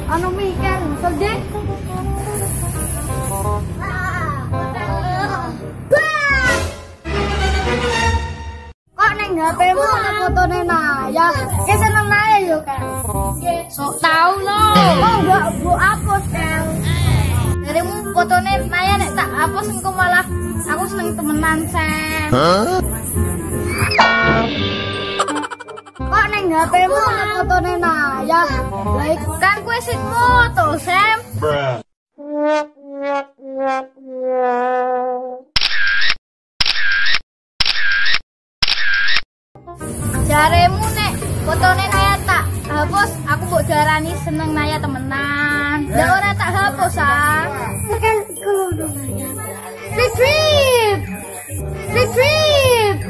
Anu mikir, sedih. Kok neng HP-mu ana fotone Naya? Ki seneng Naya yo, Kak. Sok tau lo. Kok enggak bu hapus, Kak? Darimu fotone Naya nek tak hapus engko malah aku seneng temenan, Sam. Kok neng HP-mu ana fotone Naya? Lah kan kuwi sik foto, Sam. Jaremu nek fotone Naya tak hapus, aku mbok darani seneng Naya temenan. Ya ora tak hapus, ah. Kan kulo Naya. Retrieve. Retrieve.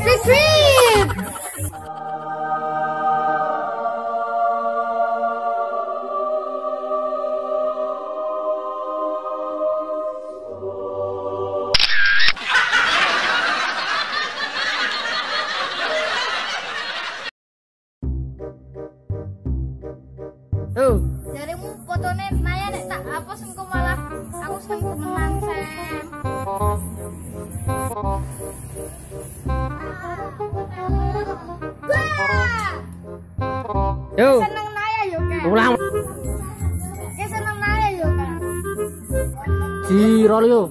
Retrieve. Jarimu fotone Naya nek tak hapus engko malah aku seneng temenan, Sam. Yo. Seneng Naya yo, Kak. Ulang. Ki seneng Naya yo, Kak. Di rol yo.